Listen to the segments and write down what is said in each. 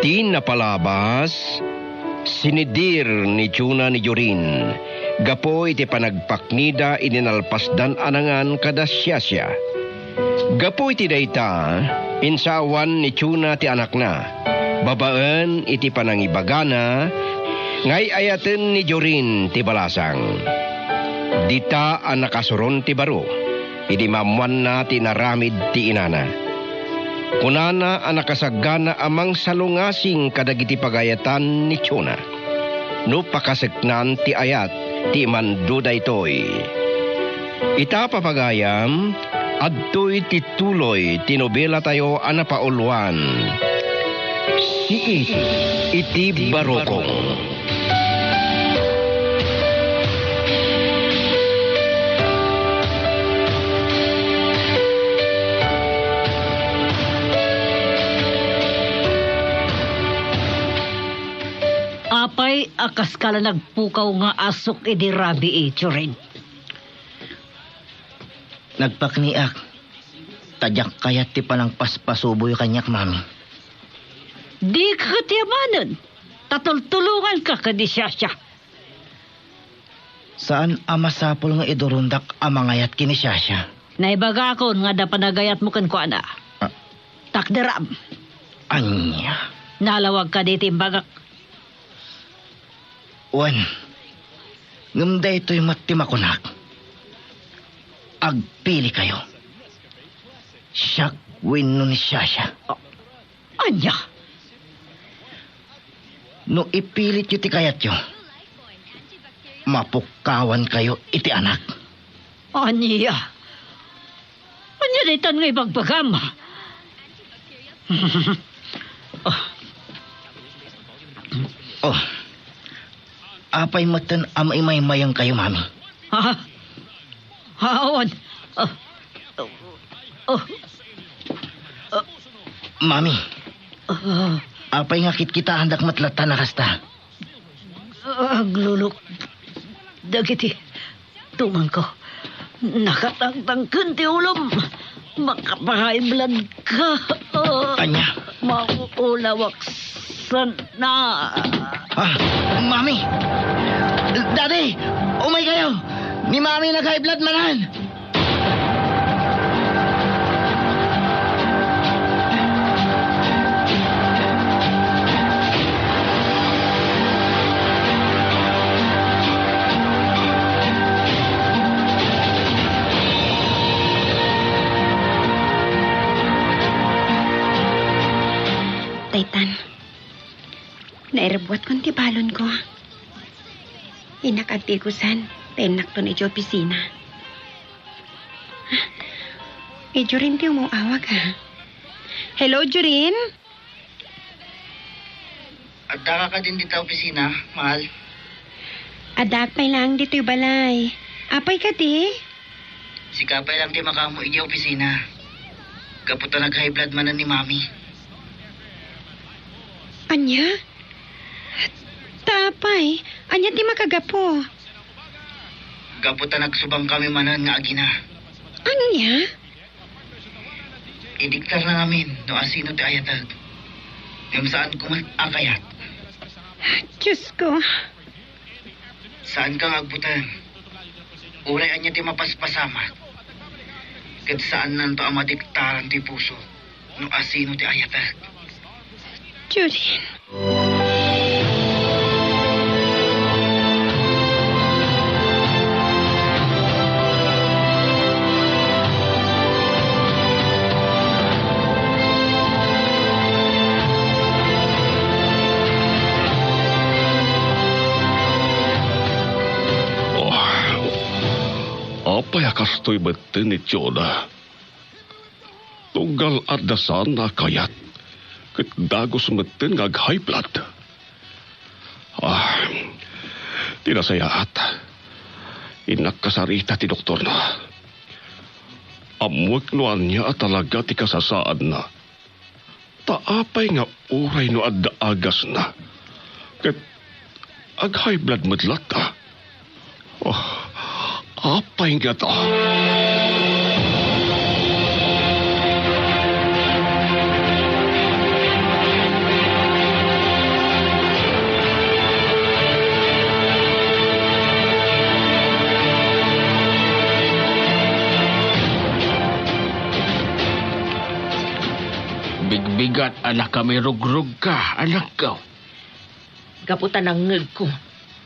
Di napalabas, sinidir ni Chuna ni Jorin. Gapo iti panagpaknida ininalpasdan anangan kada siyasya. Gapo iti dayta, insawan ni Chuna ti anak na. Babaan iti panangibagana, ngay ayaten ni Jorin ti balasang. Dita ang nakasuron ti baro, idi mamuan na ti naramid ti inana. Kunana ang nakasagana amang salungasing kadagiti pagayatan ni Chuna. No pakaseknan ti ayat, ti manduda itoy. Ita papagayam, adtoy tituloy tinobela tayo anapauluan. Si iti barokong. Apay akas kala nagpukaw nga asok edi rabi Jorin. Nagpakniak. Tadyak kayat ti panang paspasuboy kanyak, mami. Di ka katiyamanan. Tatultulungan ka kadi siya. Saan amasapol nga idurundak amangayat kini siya? Naibaga ko nga da panagayat mo kan ko ana. Takderam. Anya. Nalawag ka di timbagak. Wan. Ngamda ito'y matimakunak. Agpili kayo. Siyak win ni siya. Anya. No ipilit yu ti kayat yu, mapukawan kayo iti anak. Anya. Anya daytan nga ibagbagam. Oh. Apay matan amay-may-mayang kayo, mami. Ha? Haon. Mami. Apay nga kita handak matlata na kasta. Aglulok. Dagiti. Tuman ko. Nakatangtangkan ti ulom. Makapahay-blood ka. Anya? Maulawaksan na. Mami! Daddy! Umay kayo! Ni Mami nag-high blood manan! Taytan, nairabwat kong tibalon ko. Inakatigusan, tenak to na ito opisina. Jorin ti umuawag ha. Hello, Jorin? Agdaka ka din dito opisina, mahal. Adakpay lang dito yung balay. Apay ka di? Si Kapay lang di makamo iji opisina. Kaputa nag-high blood manan ni Mami. Anya? Tapay, anya di makagapo. Kaputa nagsubang kami manan nga agina. Anya? Idiktar na namin no asino ti ayatag. Yung saan kumakayat. Diyos ko. Saan kang agbutan? Uray anya ti mapaspasamat. Kat saan nanto ang madiktaran ti puso no asino ti ayatag. Jorin. Apa ya kastoy betin ni Chona? Tunggal ada sana kayat. Ket dagos metin ngag high blood. Tidak sayaat. Inak kasarita ti doktor na. Amuak nuannya talaga ti kasasaan na. Taapay nga uray no adda agas na. Ket ag high blood medlat ta. Apay nga ta? Bigbigat anak kami rugrug ka, anak ko. Gaputan ang ngeg ko.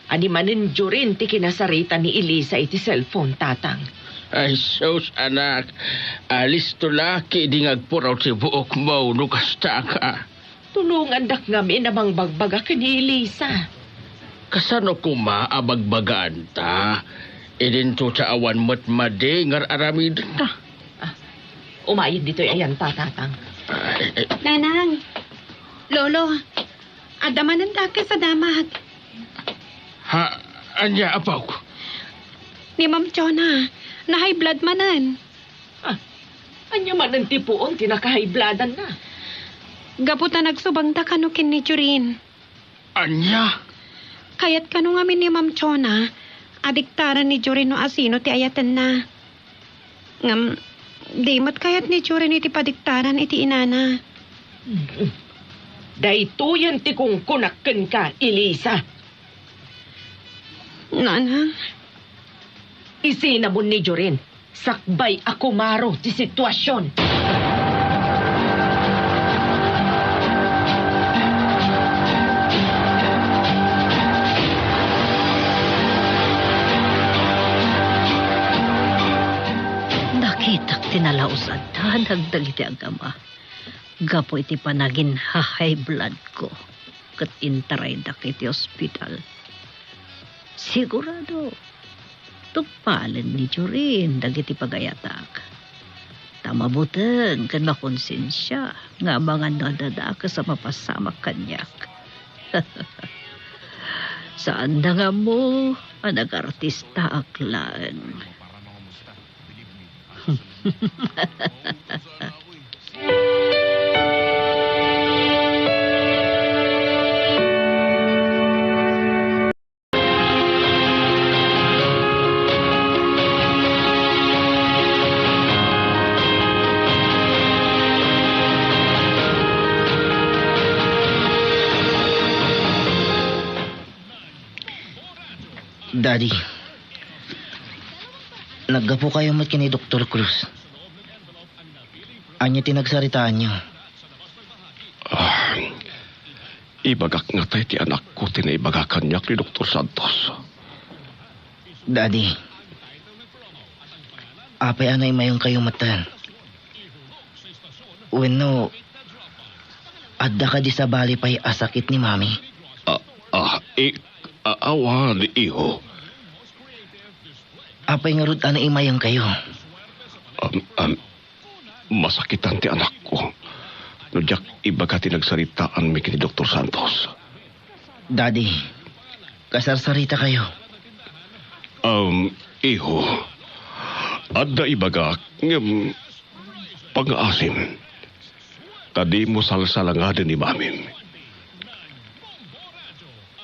Ani maninjo rin ti kinasarita ni Elisa iti cellphone, tatang. Ay, sus, anak. Alis to laki di ngagpuraw si buok mo, nukasta ka. Tulungan dak ngami namang bagbaga ka ni Elisa. Kasano ko maabagbagaan ta? Idinto sa awan mo't madi, ngar aramid na. Umayid dito ayan, tatang. Nanang, Lolo, adaman ang dake sa damag. Ha, anya apaw ko. Ni Ma'am Chona, na high blood manan. Anya man ang tipuon, tinakahibladan na. Gaputan nagsubang da kano kin ni Jurin. Anya? Kayat kano ngamin ni Ma'am Chona, adiktaran ni Jurin no asino ti ayatan na. Ngam, di mat kayat ni Jurin iti padiktaran iti inana. Daytoyan ti kung kunakken ka, Elisa. Nanang, Isinabon ni Jorin. Sakbay ako maro ti sitwasyon. Nakitak tinalausad ta, nagdag iti agama. Gapo iti panagin high blood ko. Kat intaray dak iti ospital. Sigurado, tupalan ni Jorin dagiti pagayatak. Tamabutan kan makonsensya nga mga nadadaka sa mapasamak kanyak. Saan na nga mo ang nag-artista aklaan? Daddy, naggapo kayo mat kini Dr. Cruz. Anya tinagsaritaan niyo. Ibagak nga tayo ti anak ko, tinaibagakan niya ni Dr. Santos. Daddy, apay anay mayong kayo matan. Wenno, adda ka di sa bali pa'y asakit ni Mami. Awan, iho. Apay nga rod anay mayang kayo. Masakitan ti anak ko. Nudyak ibaga tinagsaritaan mi kini Dr. Santos. Daddy, kasarsarita kayo. Iho. Adda ibaga ng pang-aasim. Tadi mo salsalangadan ni Mamim.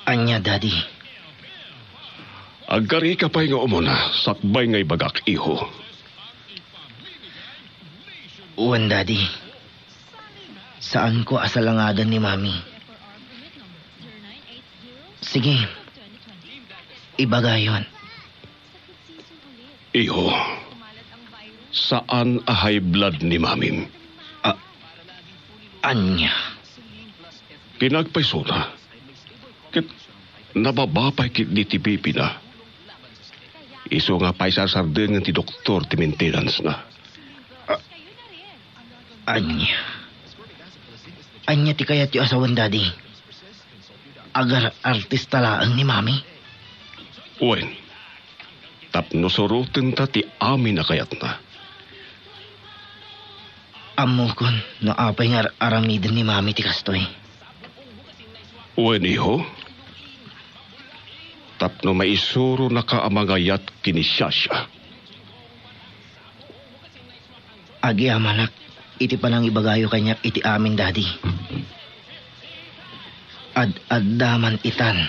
Anya, Daddy. Agari ka pa'y nga umuna, sakbay nga ibagak, iho. Uwan, Daddy. Saan ko asalangadan ni Mami? Sige. Ibaga yun. Iho, saan a high blood ni Mamim? Anya. Pinagpaisura. Kit nababapay kit di ti pipi na. Iso nga paisasarden ng ti doktor ti maintenance na. Anya. Anya ti kayat yung asawan, Daddy. Agar artista laang ni Mami. Uwen, tapno surutin ta ti amin na kayat na. Amukon no apay nga aramidin ni Mami ti kastoy. Uwen, iho. Tapno maisuro na kaamagayat kini Shasha. Agi amanak, iti palang ibagayo kanya iti amin, Daddy. Ad-addaman itan,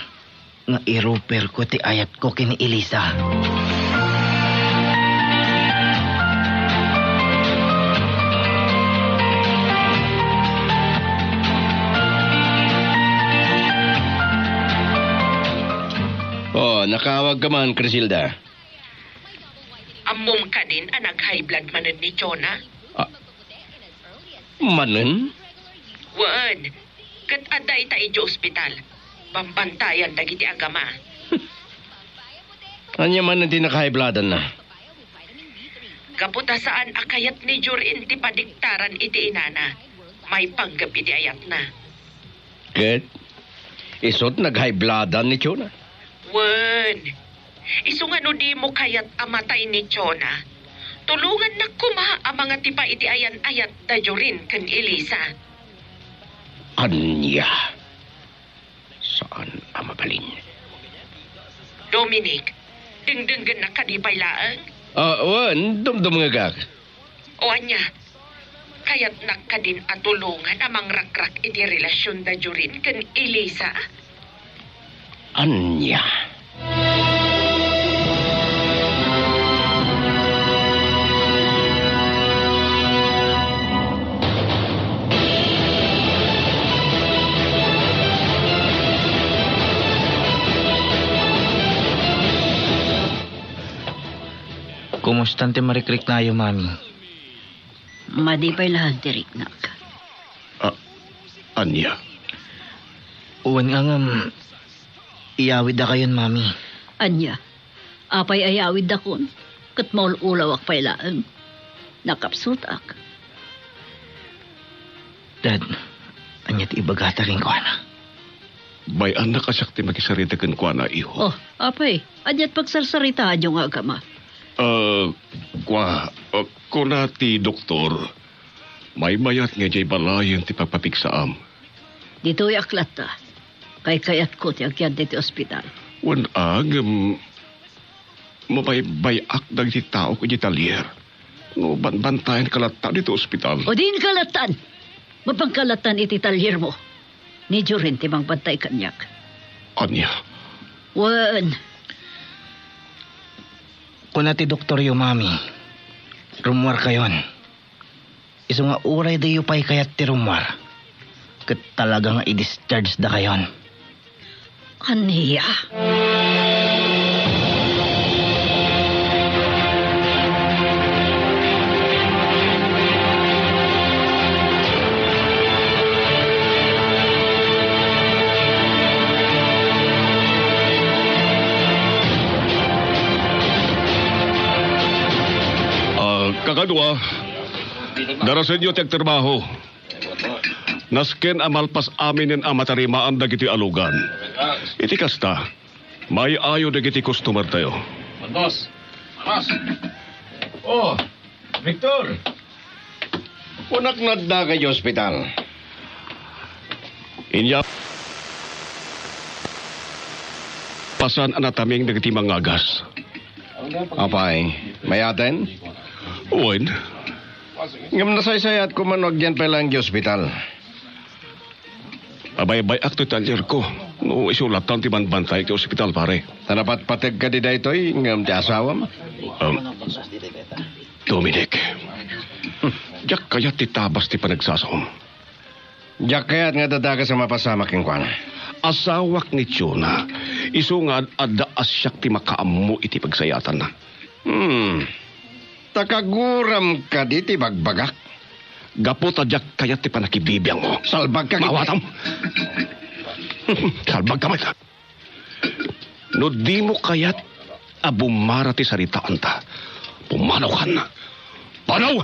nga iruper ko ti ayat ko kini Elisa. Nakawag ka man, Crisilda. Amom ka din, anak high blood manan ni Chona. Manen? Wan, kat aday ta iti ospital. Pambantayan dagiti agama. Anya man hindi nakahibladan na. Kaputa saan akayat ni Jorin ti padiktaran iti inana. May panggap iti ayat na. Ket, isot naghibladan ni Chona. Wan, isungano di mo kayat amatay ni Chona. Tulungan na kuma ang mga tipa iti ayan-ayat da Jorin kang Elisa. Anya? Saan ang mabalin? Dominic, dingdinggan na kadipay laang. Wan, dumdum nga gag. O anya, kaya't nakadin at tulungan amang rakrak iti relasyon da Jorin kan Elisa. Anya? Kumusta ti marikrik na yung mami? Madipay lahat tirik nak. Anya? Uwan nga iyawid na kayon, mami. Anya, apay ayawid dakon. Kat maululaw ak pailaan. Nakapsut ak. Dad, anya ti ibagata rin ko, ana. Bayan na kasyak ti makisarita kan kwa na iho. Oh, apay, anyat pagsarsaritaan yung agama. Kuna ti doktor, may mayat nga jay balayan ti pagpapiksaam. Dito'y aklat ta. Kay kayat ko ti agyan ti ospital. Wan mabaybayak dag ti tao ko di talyer. No, bantayan kalata dito ospital. O din kalatan. Mapangkalatan iti talyer mo. Ni Jorin ti mang bantay kanyak. Anya? Wan, Kuna ti doktor yung mami. Rumwar kayon. Iso nga uray da pay kayat ti rumwar. Kat talaga nga i-discharge da kayon. aniya. Kakadwa, darasin nyo tiyag trabaho. Nasken amalpas aminin amatarimaan dagiti alugan. Iti kasta, may ayo dagiti customer tayo. Boss! Boss! Oh! Victor! Unak na kayo ospital. Inya pasan anataming dagiti mangagas. Apay, may aten? Uwan, Ngam nasaysayat ko manog dyan pa lang di ospital. abay-bay akto talyer ko. No, isulatan ti banbantay ti ospital pare. Tanapat patag ka di da ito'y ngam ti asawam. Dominic, jak kaya ti tabas ti panagsasom. Diyak kaya't nga dadaga sa mapasamak yung kwana. Asawak ni Chona, iso nga adda asyak ti makaammo iti pagsayatan na. Takaguram ka di ti bagbagak. Gapo tadyak kaya ti panakibibiyang mo. Salbag ka Mawatam! Salbag ka man. No di mo kaya't abumara ti saritaan ta. Pumanaw ka na. Panaw!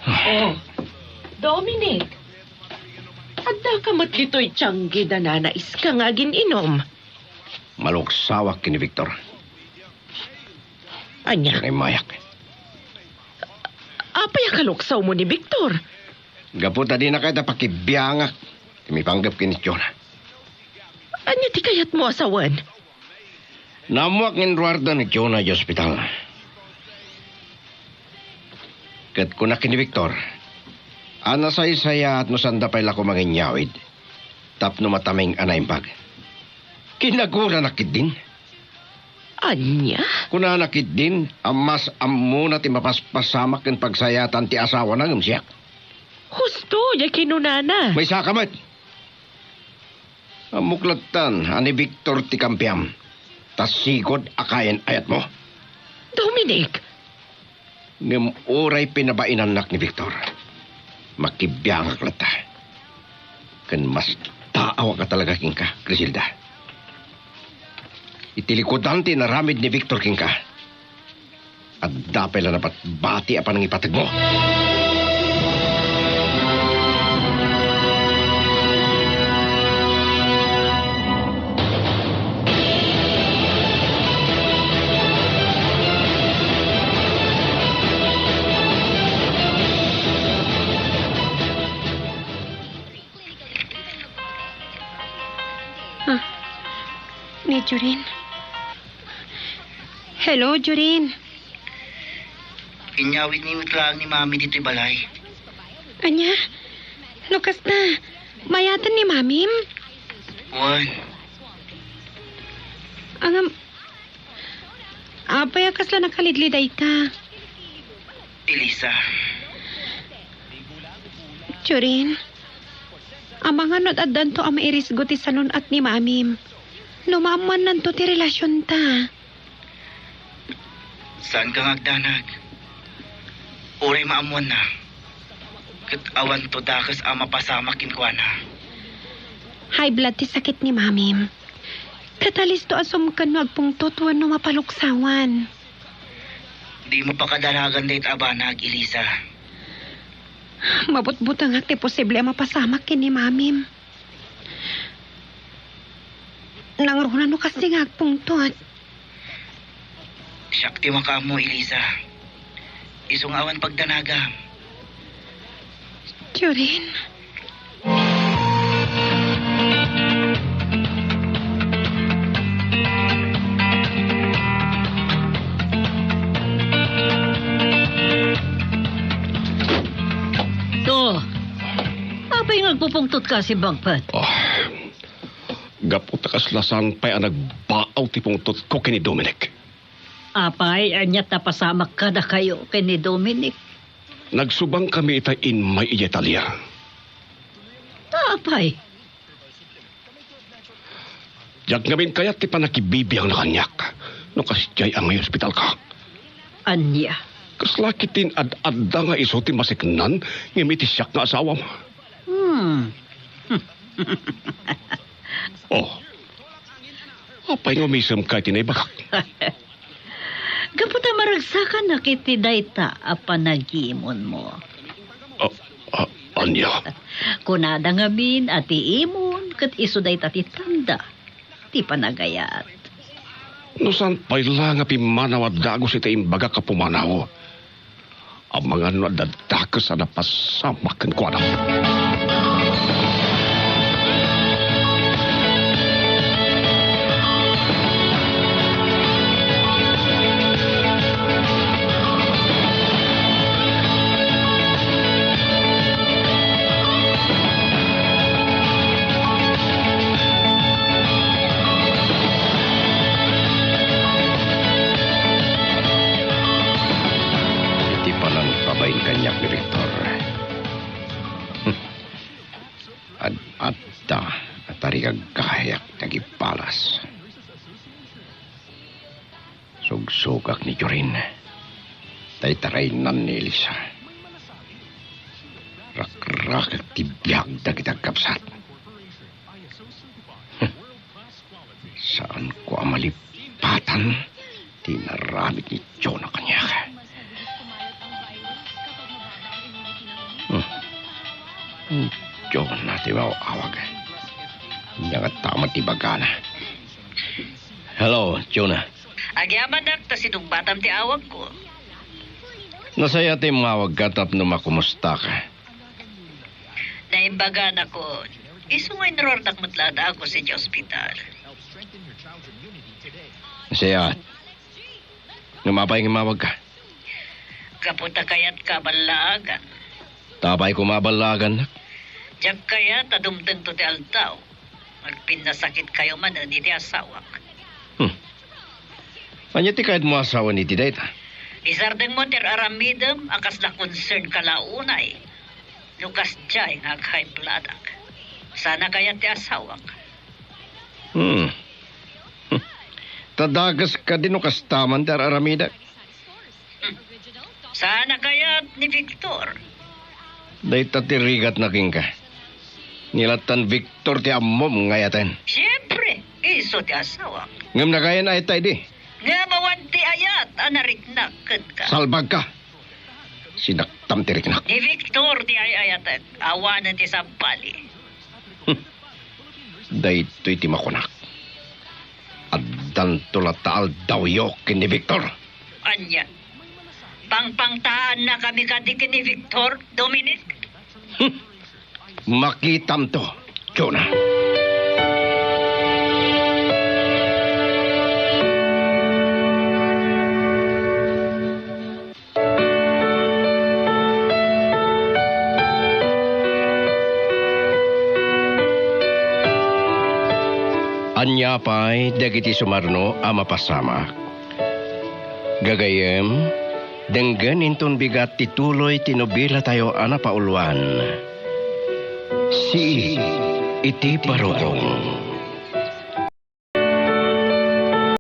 Oh, Dominic. Adda ka matlito'y tiyanggi da nanais ka nga gininom. Maluksawak kini Victor. Anya, Kay mayak. apay kaluksaw mo ni Victor? Gaputa di na kayo pakibiyangak. Tumipanggap kini Chona. Anya ti kayat mo asawan? Namuak ngin ruardo ni Chona di ospital. Kat kuna kini Victor. Ana say-saya at no sanda pala ko manginyawid. Tapno mataming anaimbag. Kinagura nakit din. Anya? Kuna nakit din, amas amuna ti mapaspasamak ng pagsayatan ti asawa na siya. Husto, ya kinunana. May sakamat. Amuklatan, ani Victor ti kampiam. Tas sigod akayan ayat mo. Dominic! Ngem oray pinabainan ni Victor. Makibiyang aklata. Kan mas taawa ka talaga king ka, Griselda. Itilikodan ti naramid ni Victor king ka. At dapay lang dapat bati apan ang ipatag mo. Ni Jorin. Hello, Jorin. Inyawit ni lang ni Mami dito'y balay. Anya? Lukas na. Mayatan ni Mamim? Juan, Angam... Apay akas lang nakalidliday ka. Elisa. Jorin. Amang anod adan to ang mairisgo ti salon at ni Mamim. Lumaman nanto ti relasyon ta. Saan ka ngagdanag? Uray maamuan na. Kat awan to dakas ang mapasamakin ko na. High blood ti sakit ni Mamim. Katalis to asum ka no agpungtotwan no mapaluksawan. Di mo pa kadalagan dahit abanag, Elisa. Mabutbutang ti posible ang mapasamak kin ni Mamim. Nangruna no kasi nga agpungtot. Syakti makamo, Elisa. Isong awan pagdanaga. Jorin. To, apay nagpupungtot ka si Bagpat? Gapot kaslasan pa'y ang nagbaaw ti pungtot ko kini Dominic. Apay, anyat na pasamak ka na kayo kay ni Dominic. Nagsubang kami itay in may Italia. Apay, Jag ngamin kaya ti panakibibiyang na kanyak. No kasijay ang may ospital ka. anya. Kaslakitin ad-adda nga iso ti masiknan ngimitisyak nga asawa mo. Oh. Apay nga misam kay tinaybakak. Gaputa maragsakan na kiti dayta a panagimon mo. Anya? Kunada nga bin at iimon kat iso dayta ti tanda. Ti panagayat. No san pay lang nga pimanaw at dagos ita imbaga ka pumanaw. Ang mga nadadakas na pasamakan ko anak. Kanyak ni Victor. Ad-adda at tarigagayak nagipalas. Sugsugak ni Jorin. Taytaraynan ni Elisa. Rak-rak at tibiyag na kitang kapsat. Saan ko amalipatan? Tinaramit ni Jonah kanyak. Diyon natin mawawag. Yang at tamat ibagana. Hello, Jonah. Agyaman na, ta sinugbatam ti awag ko. Nasaya ti mawag ka tap na makumusta ka. Naimbagan ako. Isungay narordak matlada ako sa ospital. Nasaya. Namapay ng mawag ka. Kapunta kayat kabalagan. Tapay kumabalagan na. Diyak kaya tadumdeng to ti altaw. Magpinasakit kayo man ni ti asawak. Anya ti kahit mo asawa ni ti dayta. Isardeng mo ter aramidem akas na concern kalaunay. Lukas jay nga high blood-ak. Sana kaya ti asawak. Tadagas ka din o kastaman ter aramida. Sana kaya ni Victor. Dayta ti rigat na king ka. Nilatan Victor ti amom ngayaten. Siyempre, iso ti asawak. Ngam na kaya na itay di. Nga mawan ti ayat, anariknakan ka. Salbag ka. Sinaktam ti riknak. Ni Victor ti ayatan, awanan ti sampali. Daytoy ti makunak. Addan tulat taal daw yokin ni Victor. Anya, pangpangtaan na kami kadikin ni Victor, Dominic. Makitam to, Jonah. Anya pa'y dagiti sumarno ama pasama. Gagayem, denggan inton bigat tituloy tinubila tayo ana pauluan. Si iti parokong.